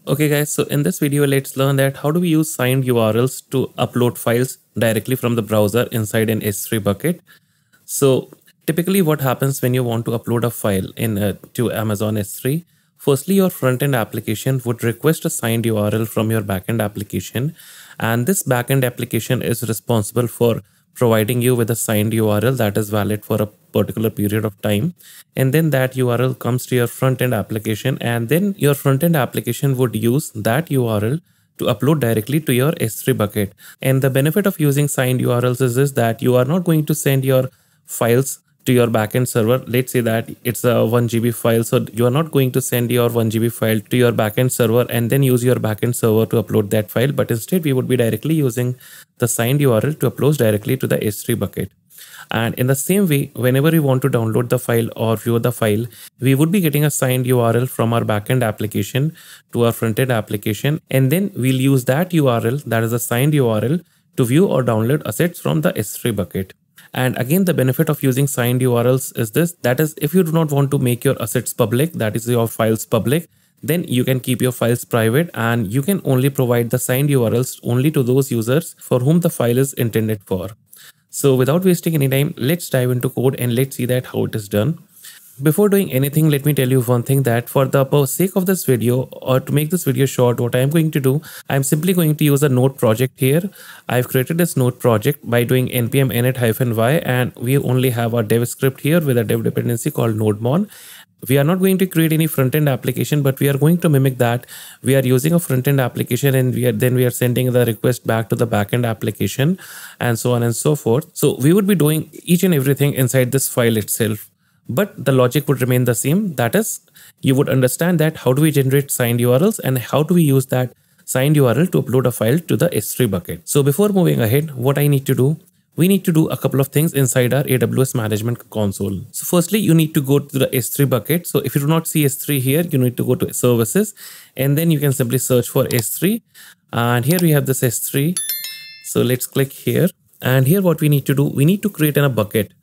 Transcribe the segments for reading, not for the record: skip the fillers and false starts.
Okay guys, so in this video, let's learn that how do we use signed URLs to upload files directly from the browser inside an S3 bucket. So typically what happens when you want to upload a file to Amazon S3, firstly, your front-end application would request a signed URL from your backend application. And this backend application is responsible for providing you with a signed URL that is valid for a particular period of time. And then that URL comes to your front-end application, and then your front-end application would use that URL to upload directly to your S3 bucket. And the benefit of using signed URLs is this, that you are not going to send your files to your backend server. Let's say that it's a 1 GB file. So you are not going to send your 1 GB file to your backend server and then use your backend server to upload that file. But instead, we would be directly using the signed URL to upload directly to the S3 bucket. And in the same way, whenever we want to download the file or view the file, we would be getting a signed URL from our backend application to our frontend application. And then we'll use that URL, that is a signed URL, to view or download assets from the S3 bucket. And again, the benefit of using signed URLs is this, that is, if you do not want to make your assets public, that is your files public, then you can keep your files private and you can only provide the signed URLs only to those users for whom the file is intended for. So without wasting any time, let's dive into code and let's see that how it is done. Before doing anything, let me tell you one thing, that for the sake of this video, or to make this video short, what I'm going to do, I'm simply going to use a node project here. I've created this node project by doing npm init-y, and we only have our dev script here with a dev dependency called nodemon. We are not going to create any front-end application, but we are going to mimic that. We are using a front-end application and we are sending the request back to the back-end application and so on and so forth. So we would be doing each and everything inside this file itself. But the logic would remain the same. That is, you would understand that how do we generate signed URLs and how do we use that signed URL to upload a file to the S3 bucket. So before moving ahead, what I need to do, we need to do a couple of things inside our AWS management console. So firstly, you need to go to the S3 bucket. So if you do not see S3 here, you need to go to services and then you can simply search for S3. And here we have this S3. So let's click here. And here what we need to do, we need to create a bucket.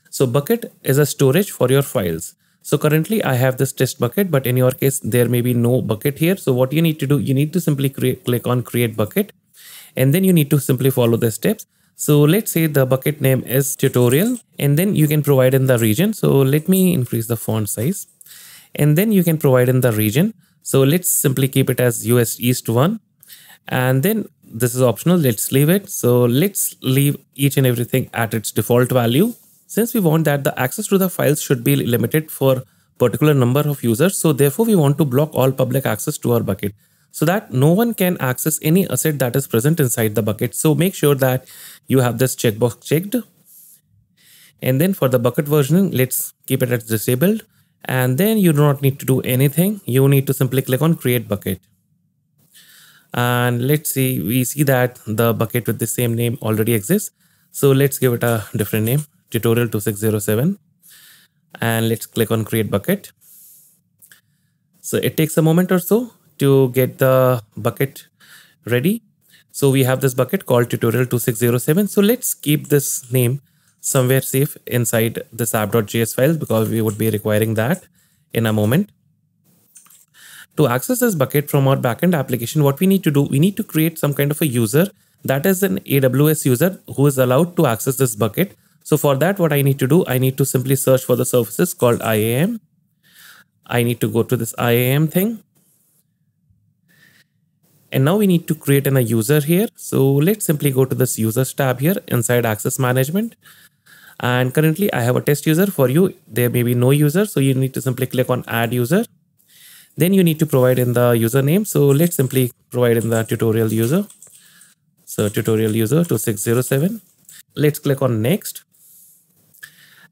So bucket is a storage for your files. So currently I have this test bucket, but in your case, there may be no bucket here. So what you need to do, you need to simply click on create bucket, and then you need to simply follow the steps. So let's say the bucket name is tutorial, and then you can provide in the region. So let me increase the font size, and then you can provide in the region. So let's simply keep it as US East 1. And then this is optional. Let's leave it. So let's leave each and everything at its default value. Since we want that the access to the files should be limited for particular number of users, so therefore we want to block all public access to our bucket so that no one can access any asset that is present inside the bucket. So make sure that you have this checkbox checked. And then for the bucket versioning, let's keep it as disabled. And then you do not need to do anything. You need to simply click on create bucket. And let's see, we see that the bucket with the same name already exists. So let's give it a different name, tutorial 2607, and let's click on create bucket. So it takes a moment or so to get the bucket ready. So we have this bucket called tutorial 2607. So let's keep this name somewhere safe inside this app.js files because we would be requiring that in a moment. To access this bucket from our backend application, what we need to do, we need to create some kind of a user that is an AWS user who is allowed to access this bucket. So for that, what I need to do, I need to simply search for the services called IAM. I need to go to this IAM thing. And now we need to create a user here. So let's simply go to this users tab here inside access management. And currently I have a test user. For you, there may be no user. So you need to simply click on add user. Then you need to provide in the username. So let's simply provide in the tutorial user. So tutorial user 2607. Let's click on next.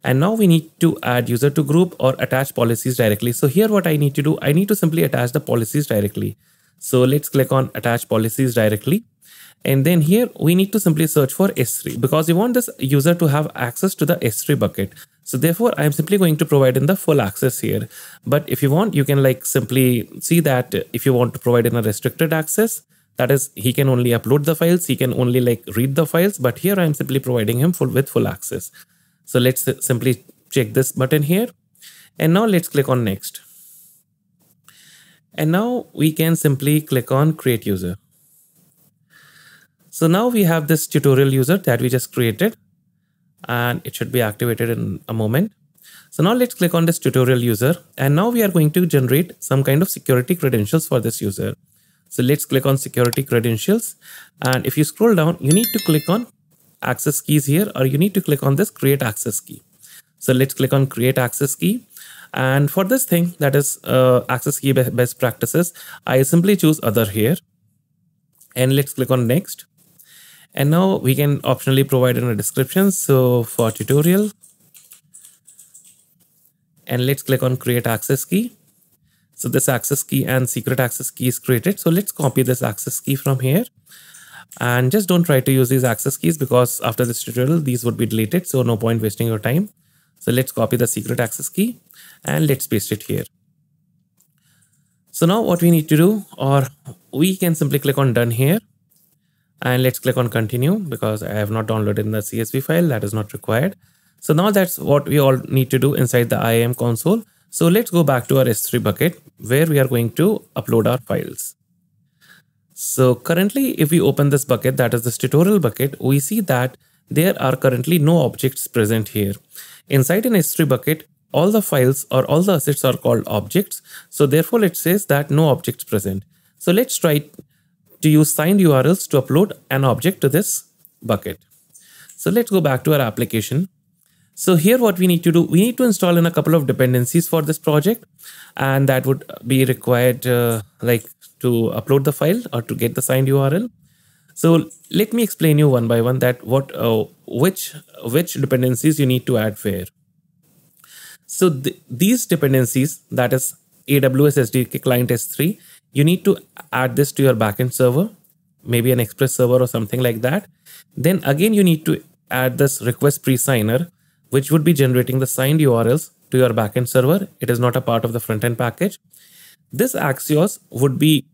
And now we need to add user to group or attach policies directly. So here what I need to do, I need to simply attach the policies directly. So let's click on attach policies directly. And then here we need to simply search for S3 because we want this user to have access to the S3 bucket. So therefore I'm simply going to provide in the full access here. But if you want, you can simply see that if you want to provide in a restricted access, that is, he can only upload the files, he can only read the files, but here I'm simply providing him with full access. So let's simply check this button here. And now let's click on next. And now we can simply click on create user. So now we have this tutorial user that we just created, and it should be activated in a moment. So now let's click on this tutorial user, and now we are going to generate some kind of security credentials for this user. So let's click on security credentials, and if you scroll down, you need to click on access keys here, or you need to click on this create access key. So let's click on create access key. And for this thing, that is access key best practices, I simply choose other here, and let's click on next. And now we can optionally provide in a description. So for tutorial, and let's click on create access key. So this access key and secret access key is created. So let's copy this access key from here, and just don't try to use these access keys because after this tutorial, these would be deleted. So no point wasting your time. So let's copy the secret access key and let's paste it here. So now what we need to do, or we can simply click on done here, and let's click on continue because I have not downloaded the CSV file, that is not required. So now that's what we all need to do inside the IAM console. So let's go back to our S3 bucket where we are going to upload our files. So currently, if we open this bucket, that is this tutorial bucket, we see that there are currently no objects present here. Inside an S3 bucket, all the files or all the assets are called objects. So therefore, it says that no objects present. So let's try to use signed URLs to upload an object to this bucket. So let's go back to our application. So here what we need to do, we need to install in a couple of dependencies for this project, and that would be required like to upload the file or to get the signed URL. So let me explain you one by one that which dependencies you need to add where. So these dependencies, that is AWS SDK Client S3, you need to add this to your backend server, maybe an Express server or something like that. Then again, you need to add this request pre-signer, which would be generating the signed URLs to your backend server. It is not a part of the front-end package. This Axios would be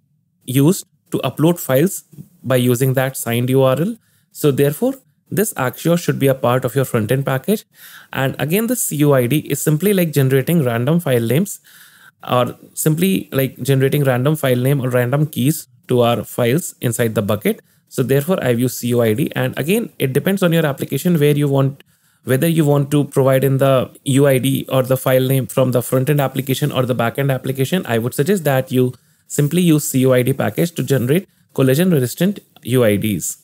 used to upload files by using that signed URL. So therefore, this Axios should be a part of your front-end package. And again, the CUID is simply like generating random file names, or simply like generating random file name or random keys to our files inside the bucket. So therefore, I've used CUID. And again, it depends on your application where you want, whether you want to provide in the UID or the file name from the front-end application or the back-end application. I would suggest that you simply use CUID package to generate collision-resistant UIDs.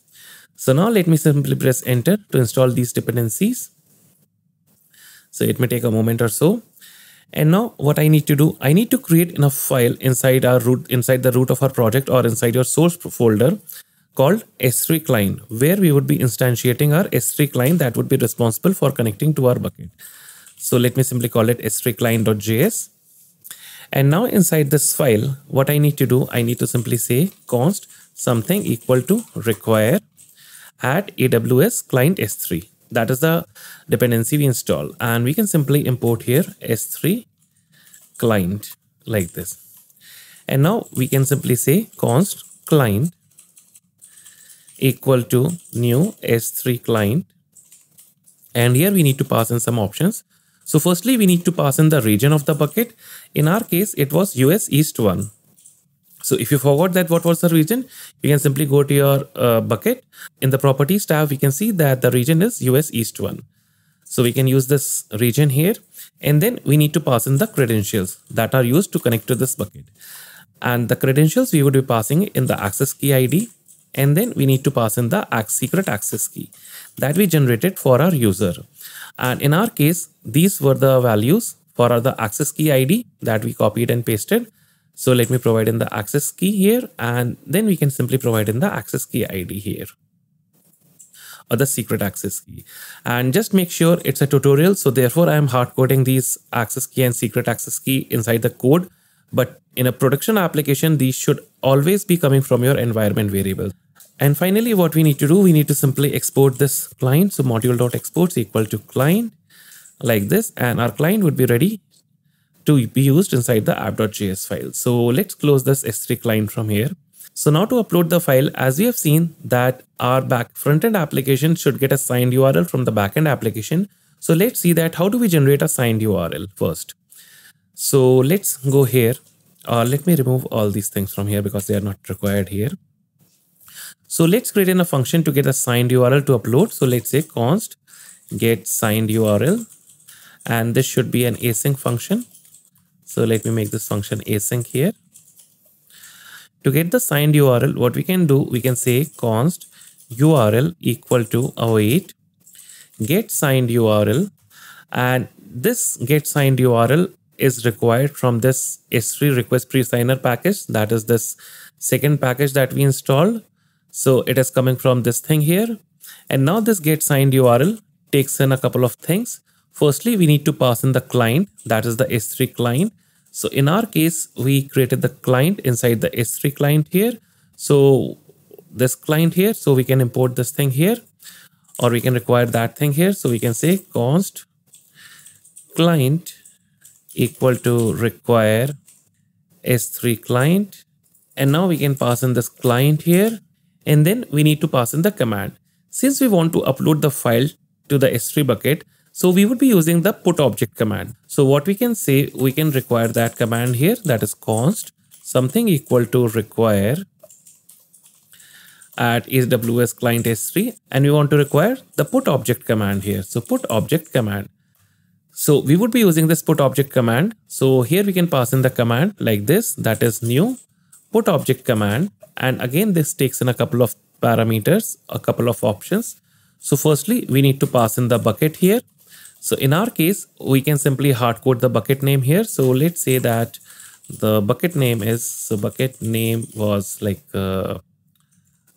So now let me simply press enter to install these dependencies. So it may take a moment or so. And now what I need to do, I need to create enough file inside our root, inside the root of our project or inside your source folder called S3 client, where we would be instantiating our S3 client that would be responsible for connecting to our bucket. So let me simply call it S3 client.js. And now inside this file, what I need to do, I need to simply say const something equal to require at AWS client S3. That is the dependency we install. And we can simply import here S3 client like this. And now we can simply say const client equal to new S3 client. And here we need to pass in some options. So firstly, we need to pass in the region of the bucket. In our case, it was US East 1. So if you forgot that what was the region, you can simply go to your bucket. In the properties tab, we can see that the region is US East 1. So we can use this region here. And then we need to pass in the credentials that are used to connect to this bucket. And the credentials we would be passing in the access key ID. And then we need to pass in the secret access key that we generated for our user. And in our case, these were the values for the access key ID that we copied and pasted. So let me provide in the access key here, and then we can simply provide in the access key ID here, or the secret access key. And just make sure it's a tutorial. So therefore I am hard coding these access key and secret access key inside the code. But in a production application, these should always be coming from your environment variable. And finally, what we need to do, we need to simply export this client. So module.exports equal to client like this, and our client would be ready to be used inside the app.js file. So let's close this S3 client from here. So now to upload the file, as we have seen that our front-end application should get a signed URL from the backend application. So let's see that how do we generate a signed URL first. So let's go here let me remove all these things from here because they are not required here. So let's create in a function to get a signed URL to upload. So let's say const get signed URL, and this should be an async function. So let me make this function async here. To get the signed URL, what we can do, we can say const URL equal to await get signed URL, and this get signed URL is required from this S3 request pre-signer package. That is this second package that we installed. So it is coming from this thing here. And now this get signed URL takes in a couple of things. Firstly, we need to pass in the client, that is the S3 client. So in our case, we created the client inside the S3 client here. So this client here, so we can import this thing here, or we can require that thing here. So we can say const client equal to require S3 client. And now we can pass in this client here. And then we need to pass in the command. Since we want to upload the file to the S3 bucket, so we would be using the put object command. So what we can say, we can require that command here, that is const something equal to require at AWS client S3, and we want to require the put object command here. So put object command. So we would be using this put object command. So here we can pass in the command like this, that is new put object command. And again, this takes in a couple of parameters, a couple of options. So firstly, we need to pass in the bucket here. So in our case, we can simply hard code the bucket name here. So let's say that the bucket name is, so bucket name was like,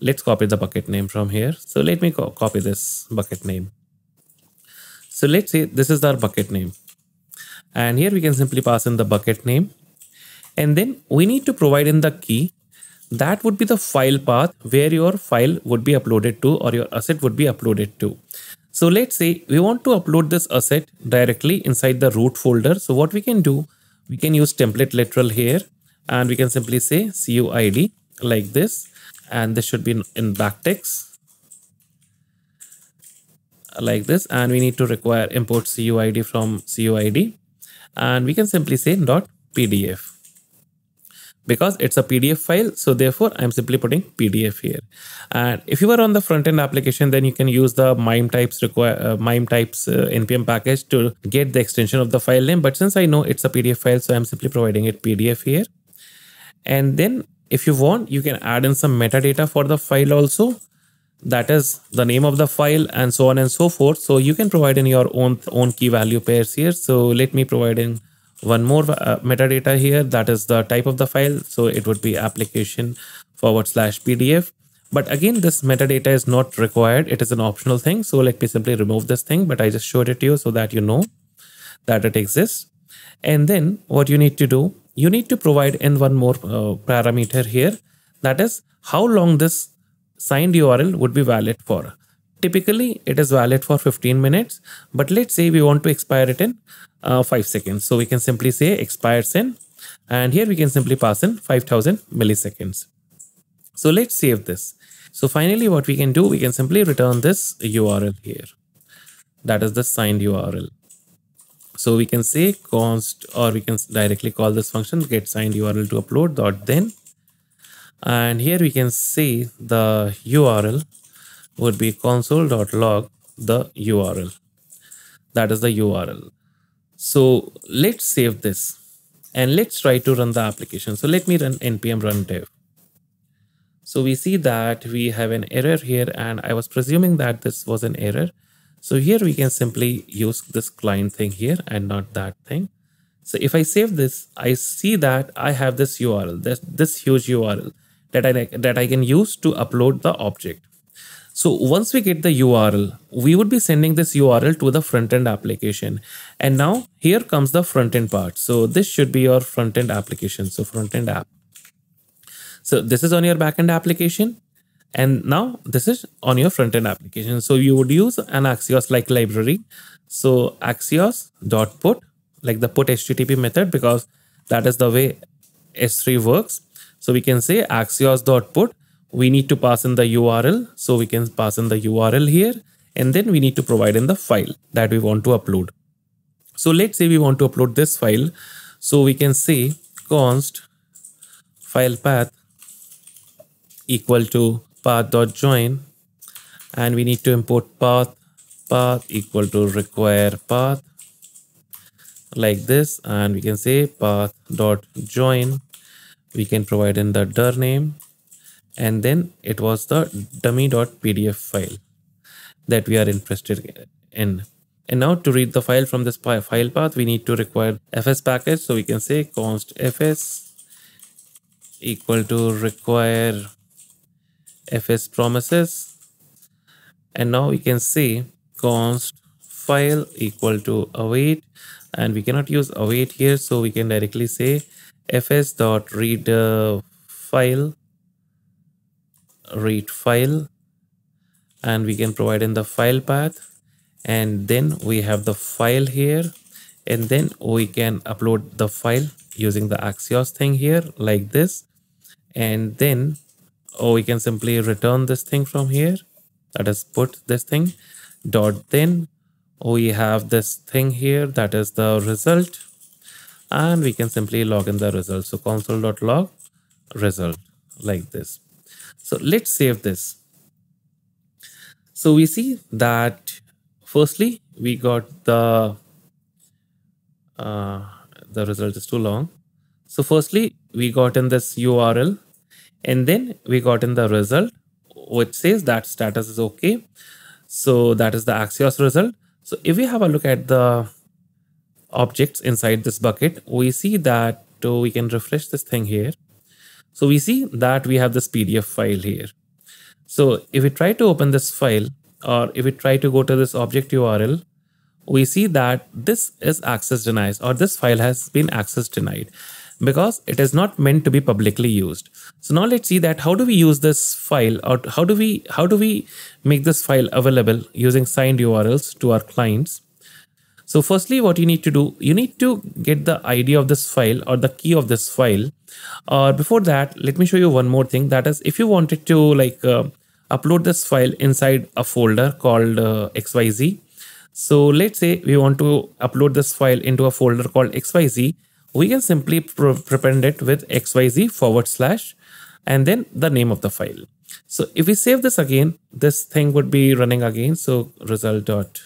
let's copy the bucket name from here. So let me copy this bucket name. So let's say this is our bucket name. And here we can simply pass in the bucket name. And then we need to provide in the key. That would be the file path where your file would be uploaded to, or your asset would be uploaded to. So let's say we want to upload this asset directly inside the root folder. So what we can do, we can use template literal here, and we can simply say CUID like this. And this should be in backticks like this. And we need to require import CUID from CUID. And we can simply say .pdf. Because it's a PDF file, so therefore I'm simply putting PDF here. And if you are on the front-end application, then you can use the MIME types npm package to get the extension of the file name. But since I know it's a PDF file, so I'm simply providing it PDF here. And then if you want, you can add in some metadata for the file also. That is the name of the file and so on and so forth. So you can provide in your own key value pairs here. So let me provide in one more metadata here, that is the type of the file. So it would be application/PDF. But again, this metadata is not required. It is an optional thing. So let me simply remove this thing, but I just showed it to you so that you know that it exists. And then what you need to do, you need to provide in one more parameter here. That is how long this signed URL would be valid for. Typically, it is valid for 15 minutes, but let's say we want to expire it in 5 seconds. So we can simply say expires in, and here we can simply pass in 5000 milliseconds. So let's save this. So finally, what we can do, we can simply return this URL here. That is the signed URL. So we can say const, or we can directly call this function get signed URL to upload .then. And here we can say the URL would be console.log the URL. That is the URL. So let's save this and let's try to run the application. So let me run npm run dev. So we see that we have an error here, and I was presuming that this was an error. So here we can simply use this client thing here and not that thing. So if I save this, I see that I have this URL, this huge URL that I can use to upload the object. So once we get the URL, we would be sending this URL to the front-end application. And now here comes the front-end part. So this should be your front-end application. So front-end app. So this is on your back-end application. And now this is on your front-end application. So you would use an Axios-like library. So Axios.put, like the put HTTP method, because that is the way S3 works. So we can say Axios.put. We need to pass in the URL. So we can pass in the URL here. And then we need to provide in the file that we want to upload. So let's say we want to upload this file. So we can say const file path equal to path.join, and we need to import path equal to require path like this, and we can say path.join. We can provide in the dir name, and then it was the dummy.pdf file that we are interested in. And now to read the file from this file path, we need to require fs package. So we can say const fs equal to require fs promises. And now we can say const file equal to await, and we cannot use await here, so we can directly say fs dot read file, and we can provide in the file path, and then we have the file here, and then we can upload the file using the Axios thing here like this, and then we can simply return this thing from here, that is put this thing dot, then we have this thing here that is the result, and we can simply log in the result. So console.log result like this. So let's save this. So we see that firstly we got the result is too long. So firstly we got in this URL, and then we got in the result which says that status is okay. So that is the Axios result. So if we have a look at the objects inside this bucket, we see that we can refresh this thing here. So we see that we have this PDF file here. So if we try to open this file, or if we try to go to this object URL, we see that this is access denied, or this file has been access denied because it is not meant to be publicly used. So now let's see that how do we use this file, or how do we make this file available using signed URLs to our clients. So firstly, what you need to do, you need to get the ID of this file or the key of this file. Before that, let me show you one more thing. That is, if you wanted to upload this file inside a folder called XYZ. So let's say we want to upload this file into a folder called XYZ. We can simply prepend it with XYZ / and then the name of the file. So if we save this again, this thing would be running again. So result.data.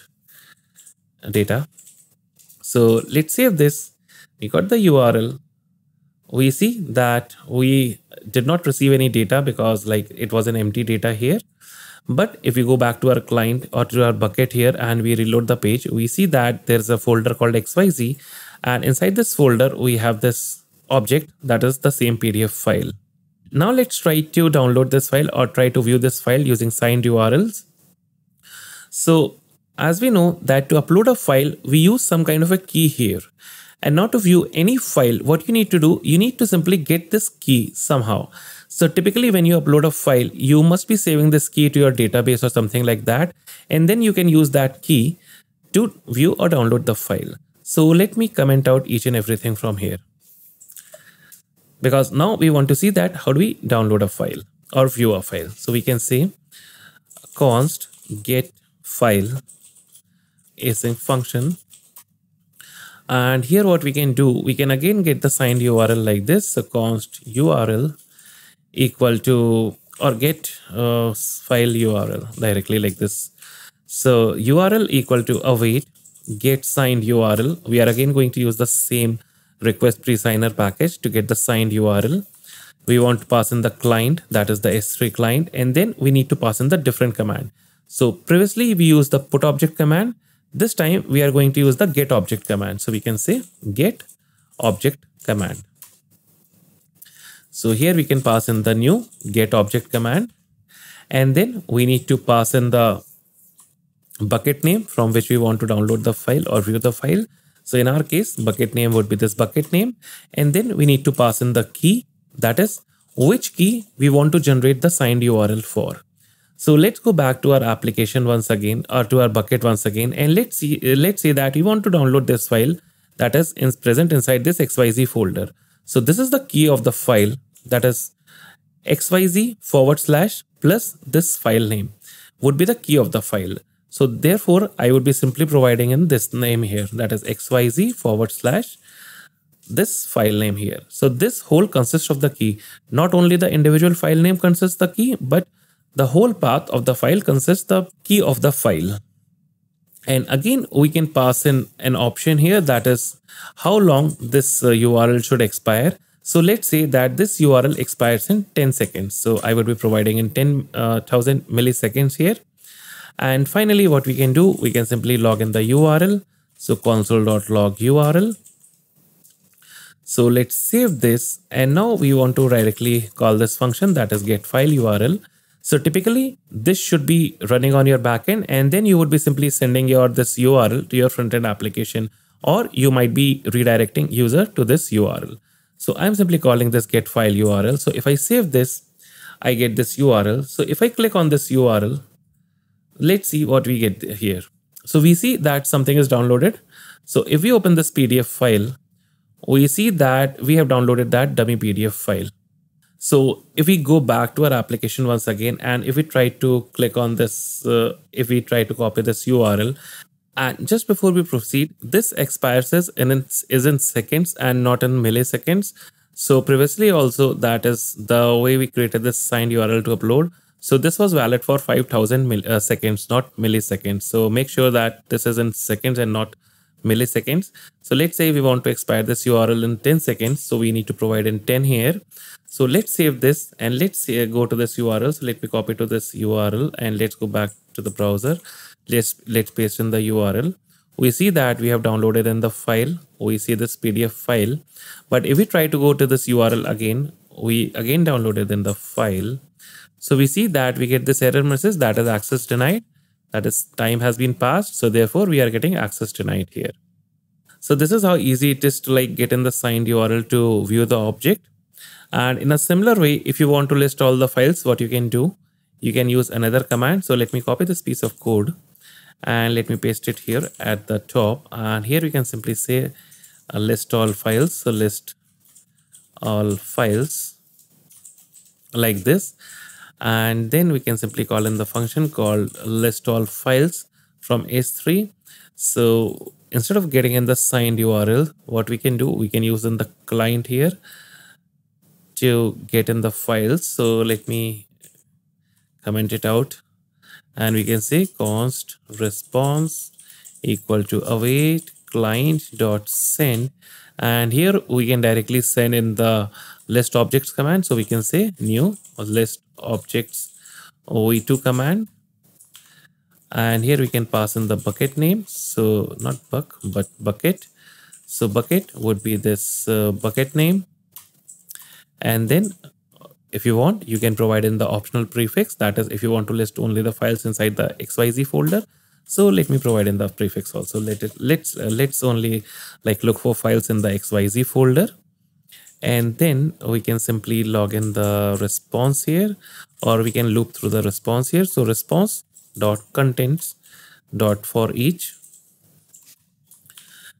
So let's save this. We got the URL. We see that we did not receive any data because it was an empty data here. But if we go back to our client or to our bucket here and we reload the page, we see that there's a folder called XYZ, and inside this folder we have this object that is the same PDF file. Now let's try to download this file or try to view this file using signed URLs. So as we know that to upload a file, we use some kind of a key here. And now to view any file, what you need to do, you need to simply get this key somehow. So typically when you upload a file, you must be saving this key to your database or something like that. And then you can use that key to view or download the file. So let me comment out each and everything from here, because now we want to see that how do we download a file or view a file. So we can say const get file async function. And here what we can do, we can again get the signed URL like this. So const URL equal to, or get file URL directly like this. So URL equal to await get signed URL. We are again going to use the same request pre-signer package to get the signed URL. We want to pass in the client, that is the S3 client, and then we need to pass in the different command. So previously we used the put object command. This time we are going to use the get object command. So we can say get object command. So here we can pass in the new get object command, and then we need to pass in the bucket name from which we want to download the file or view the file. So in our case, bucket name would be this bucket name, and then we need to pass in the key, that is which key we want to generate the signed URL for. So let's go back to our application once again, or to our bucket once again, and let's say that we want to download this file that is present inside this XYZ folder. So this is the key of the file, that is XYZ / plus this file name would be the key of the file. So therefore I would be simply providing in this name here, that is XYZ / this file name here. So this whole consists of the key. Not only the individual file name consists the key, but the whole path of the file consists the key of the file. And again, we can pass in an option here, that is how long this URL should expire. So let's say that this URL expires in 10 seconds. So I would be providing in 10,000 milliseconds here. And finally, what we can do, we can simply log in the URL. So console.log URL. So let's save this. And now we want to directly call this function, that is get file URL. So typically this should be running on your backend, and then you would be simply sending this URL to your front-end application, or you might be redirecting user to this URL. So I'm simply calling this get file URL. So if I save this, I get this URL. So if I click on this URL, let's see what we get here. So we see that something is downloaded. So if we open this PDF file, we see that we have downloaded that dummy PDF file. So if we go back to our application once again, and if we try to click on this, if we try to copy this URL, and just before we proceed, this expires is in seconds and not in milliseconds. So previously also, that is the way we created this signed URL to upload. So this was valid for 5,000 seconds, not milliseconds. So make sure that this is in seconds and not milliseconds. So let's say we want to expire this URL in 10 seconds. So we need to provide in 10 here. So let's save this and let's go to this URL. So let me copy to this URL and let's go back to the browser. Let's paste in the URL. We see that we have downloaded in the file. We see this PDF file. But if we try to go to this URL again, we again downloaded in the file. So we see that we get this error message, that is access denied. That is time has been passed. So therefore we are getting access denied here. So this is how easy it is to get in the signed URL to view the object. And in a similar way, if you want to list all the files, what you can do, you can use another command. So let me copy this piece of code and let me paste it here at the top. And here we can simply say list all files. So list all files like this. And then we can simply call in the function called list all files from S3. So instead of getting in the signed URL, what we can do, we can use in the client here to get in the files. So let me comment it out, and we can say const response equal to await client dot send, and here we can directly send in the list objects command. So we can say new list objects OE2 command, and here we can pass in the bucket name. So not buck but bucket. So bucket would be this bucket name. And then if you want, you can provide in the optional prefix, that is if you want to list only the files inside the XYZ folder. So let me provide in the prefix also. Let's only look for files in the XYZ folder. And then we can simply log in the response here, or we can loop through the response here. So response dot contents dot for each.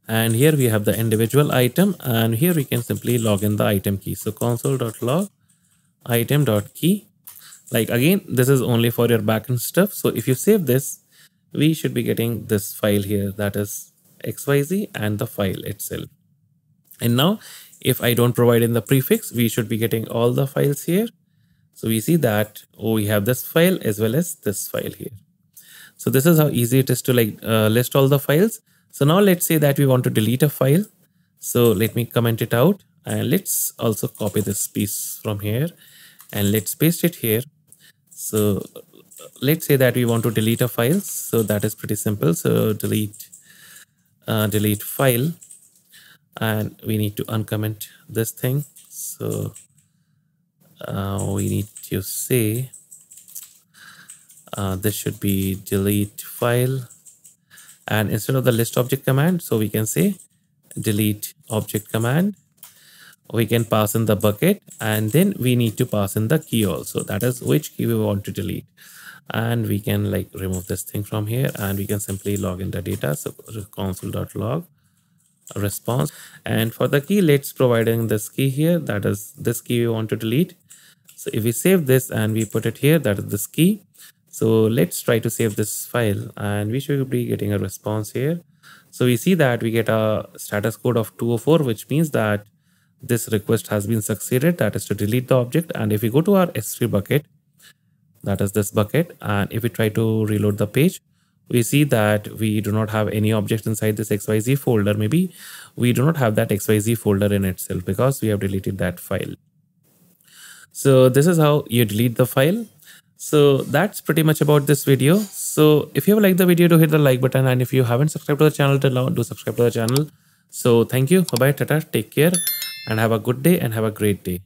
And here we have the individual item, and here we can simply log in the item key. So console.log item.key. Again, this is only for your backend stuff. So if you save this, we should be getting this file here, that is XYZ and the file itself. And now if I don't provide in the prefix, we should be getting all the files here. So we see that we have this file as well as this file here. So this is how easy it is to list all the files. So now let's say that we want to delete a file. So let me comment it out, and let's also copy this piece from here and let's paste it here. So let's say that we want to delete a file. So that is pretty simple. So delete file, and we need to uncomment this thing. So we need to say this should be delete file. And instead of the list object command, so we can say delete object command. We can pass in the bucket, and then we need to pass in the key also, that is which key we want to delete. And we can remove this thing from here, and we can simply log in the data. So console.log response, and for the key, let's provide in this key here, that is this key we want to delete. So if we save this and we put it here, that is this key. So let's try to save this file, and we should be getting a response here. So we see that we get a status code of 204, which means that this request has been succeeded, that is to delete the object. And if we go to our S3 bucket, that is this bucket, and if we try to reload the page, we see that we do not have any object inside this XYZ folder. Maybe we do not have that XYZ folder in itself because we have deleted that file. So this is how you delete the file. So that's pretty much about this video. So if you have liked the video, do hit the like button, and if you haven't subscribed to the channel till now, do subscribe to the channel. So thank you. Bye bye. Tata. Take care and have a good day and have a great day.